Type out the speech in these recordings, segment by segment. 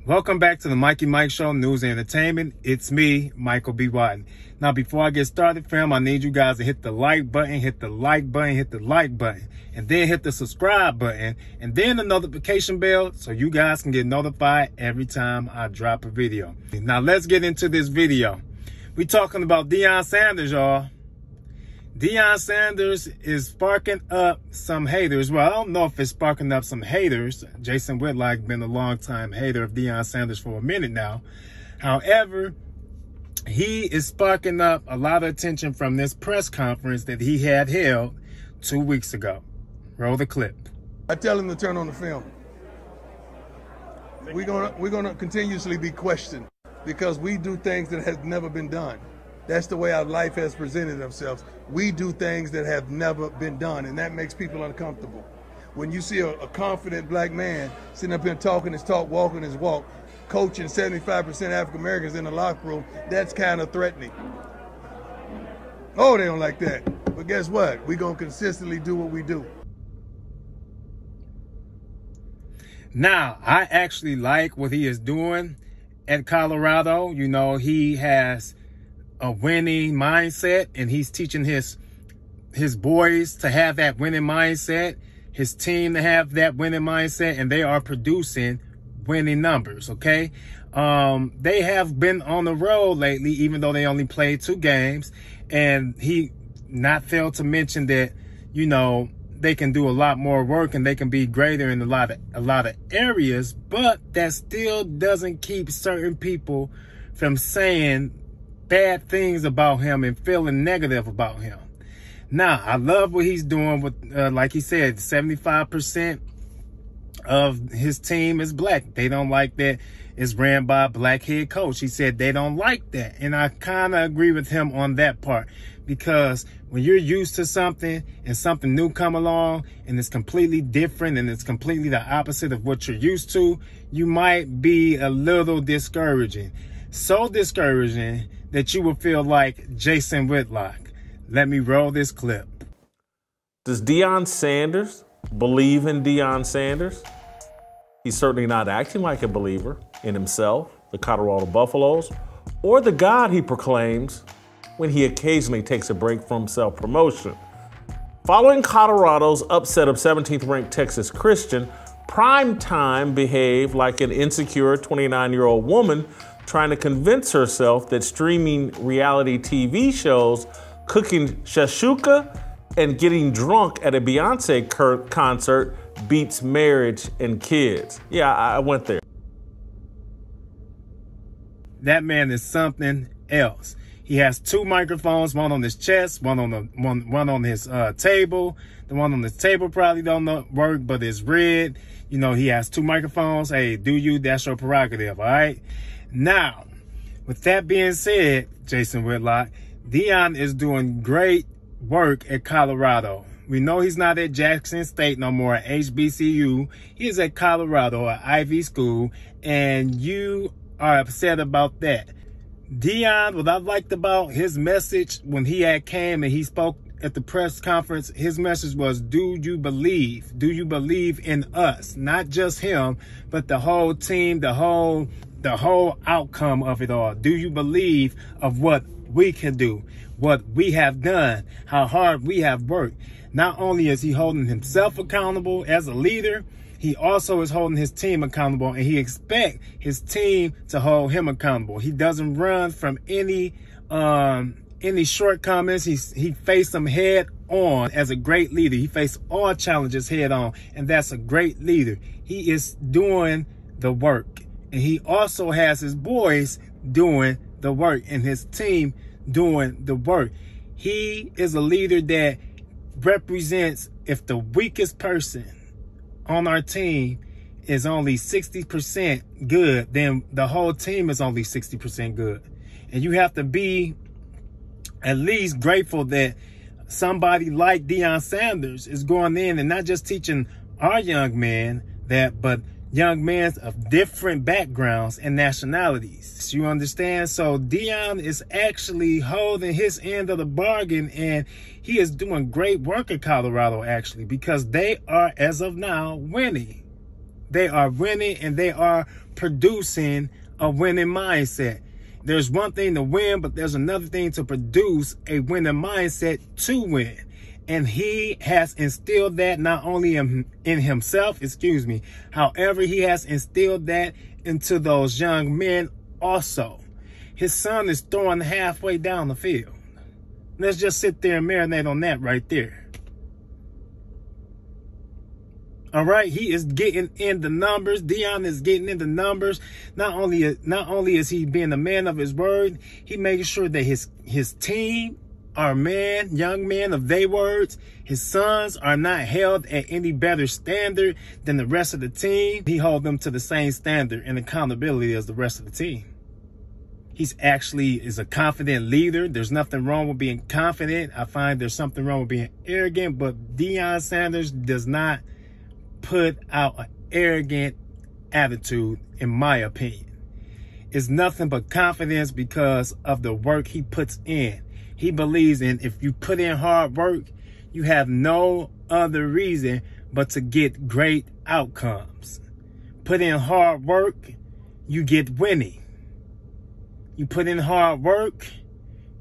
Welcome back to the Mikey Mike Show, News and Entertainment. It's me, Michael B. Whitlock. Now, before I get started, fam, I need you guys to hit the like button, hit the like button, hit the like button, and then hit the subscribe button, and then the notification bell so you guys can get notified every time I drop a video. Now, let's get into this video. We talking about Deion Sanders, y'all. Deion Sanders is sparking up some haters. Well, I don't know if it's sparking up some haters. Jason Whitlock been a long-time hater of Deion Sanders for a minute now. However, he is sparking up a lot of attention from this press conference that he had held 2 weeks ago. Roll the clip. I tell him to turn on the film. We're gonna continuously be questioned because we do things that have never been done. That's the way our life has presented themselves. We do things that have never been done, and that makes people uncomfortable. When you see a confident black man sitting up here talking his talk, walking his walk, coaching 75% African Americans in the locker room, that's kind of threatening. Oh, they don't like that. But guess what? We're going to consistently do what we do. Now, I actually like what he is doing at Colorado. You know, he has a winning mindset, and he's teaching his boys to have that winning mindset, his team to have that winning mindset, and they are producing winning numbers, okay? They have been on the road lately, even though they only played 2 games, and he not failed to mention that, you know, they can do a lot more work and they can be greater in a lot of areas, but that still doesn't keep certain people from saying bad things about him and feeling negative about him. Now, I love what he's doing with, like he said, 75% of his team is black. They don't like that it's ran by a black head coach. He said they don't like that. And I kind of agree with him on that part, because when you're used to something and something new come along and it's completely different and it's completely the opposite of what you're used to, you might be a little discouraging. So discouraging that you will feel like Jason Whitlock. Let me roll this clip. Does Deion Sanders believe in Deion Sanders? He's certainly not acting like a believer in himself, the Colorado Buffaloes, or the God he proclaims when he occasionally takes a break from self-promotion. Following Colorado's upset of 17th-ranked Texas Christian, Primetime behaved like an insecure 29-year-old woman trying to convince herself that streaming reality TV shows, cooking shashuka, and getting drunk at a Beyonce concert beats marriage and kids. Yeah, I went there. That man is something else. He has 2 microphones, one on his chest, one on his table. The one on the table probably don't work, but it's red. You know, he has 2 microphones. Hey, that's your prerogative, all right? Now, with that being said, Jason Whitlock, Deion is doing great work at Colorado. We know he's not at Jackson State no more, at HBCU. He is at Colorado, an Ivy school, and you are upset about that. Deion, what I liked about his message when he came and he spoke at the press conference, his message was, do you believe? Do you believe in us? Not just him, but the whole team, the whole outcome of it all. Do you believe of what we can do, what we have done, how hard we have worked? Not only is he holding himself accountable as a leader, he also is holding his team accountable, and he expects his team to hold him accountable. He doesn't run from any shortcomings. He faced them head on as a great leader. He faced all challenges head on, and that's a great leader. He is doing the work, and he also has his boys doing the work and his team doing the work. He is a leader that represents, if the weakest person on our team is only 60% good, then the whole team is only 60% good. And you have to be at least grateful that somebody like Deion Sanders is going in and not just teaching our young men that, but young men of different backgrounds and nationalities. You understand? So Deion is actually holding his end of the bargain, and he is doing great work in Colorado, actually, because they are, as of now, winning. They are winning and they are producing a winning mindset. There's one thing to win, but there's another thing to produce a winning mindset to win. And he has instilled that not only in himself, however, he has instilled that into those young men also. His son is throwing halfway down the field. Let's just sit there and marinate on that right there. All right, he is getting in the numbers. Deion is getting in the numbers. Not only is he being a man of his word, he making sure that his team are young men of their words. His sons are not held at any better standard than the rest of the team. He holds them to the same standard and accountability as the rest of the team. He's actually is a confident leader. There's nothing wrong with being confident. I find there's something wrong with being arrogant, but Deion Sanders does not put out an arrogant attitude, in my opinion. It's nothing but confidence because of the work he puts in. He believes in if you put in hard work, you have no other reason but to get great outcomes. Put in hard work, you get winning. You put in hard work,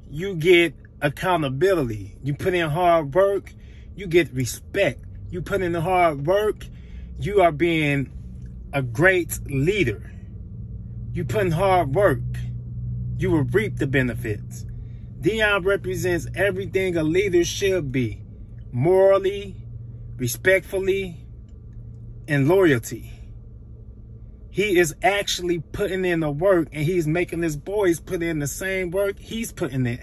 you get accountability. You put in hard work, you get respect. You put in the hard work, you are being a great leader. You put in hard work, you will reap the benefits. Deion represents everything a leader should be. Morally, respectfully, and loyalty. He is actually putting in the work, and he's making his boys put in the same work he's putting in.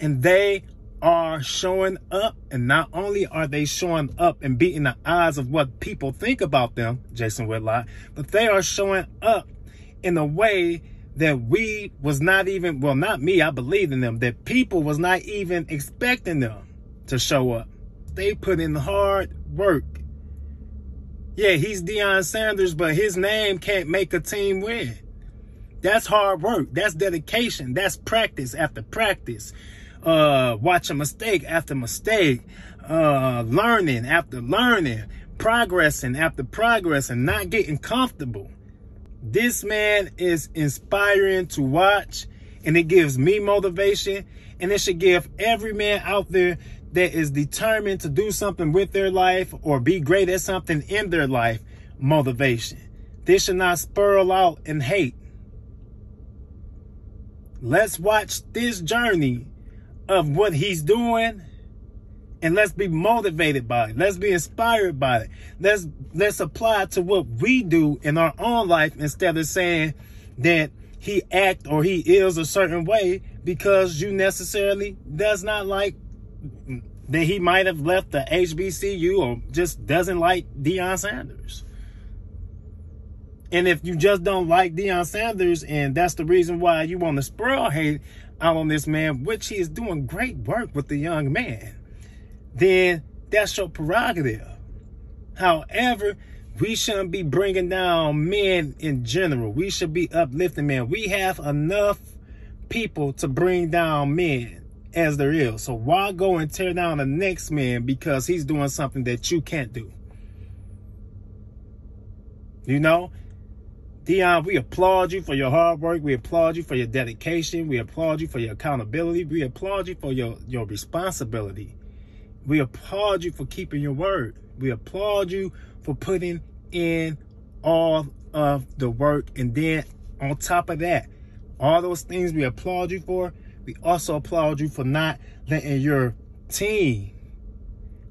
And they are showing up, and not only are they showing up and beating the odds of what people think about them, Jason Whitlock, but they are showing up in a way that we was not even, well, not me, I believe in them, that people was not even expecting them to show up. They put in hard work. Yeah, he's Deion Sanders, but his name can't make a team win. That's hard work. That's dedication. That's practice after practice. Watching mistake after mistake. Learning after learning. Progressing after progressing. Not getting comfortable. This man is inspiring to watch, and it gives me motivation, and it should give every man out there that is determined to do something with their life or be great at something in their life motivation. This should not spiral out in hate. Let's watch this journey of what he's doing, and let's be motivated by it. Let's be inspired by it. Let's apply it to what we do in our own life instead of saying that he act or he is a certain way because you necessarily does not like that he might have left the HBCU or just doesn't like Deion Sanders. And if you just don't like Deion Sanders and that's the reason why you want to spread hate out on this man, which he is doing great work with the young man, then that's your prerogative. However, we shouldn't be bringing down men in general. We should be uplifting men. We have enough people to bring down men as there is. So why go and tear down the next man because he's doing something that you can't do? You know, Deion, we applaud you for your hard work. We applaud you for your dedication. We applaud you for your accountability. We applaud you for your responsibility. We applaud you for keeping your word. We applaud you for putting in all of the work. And then on top of that, all those things we applaud you for, we also applaud you for not letting your team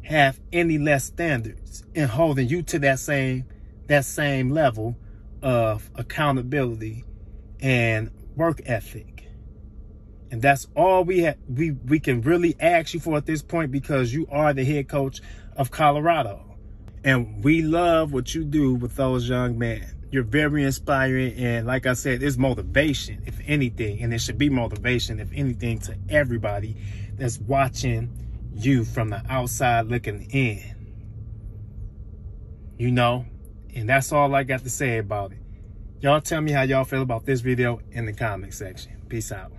have any less standards and holding you to that same level of accountability and work ethic. And that's all we can really ask you for at this point, because you are the head coach of Colorado. And we love what you do with those young men. You're very inspiring. And like I said, it's motivation, if anything. And it should be motivation, if anything, to everybody that's watching you from the outside looking in. You know? And that's all I got to say about it. Y'all tell me how y'all feel about this video in the comment section. Peace out.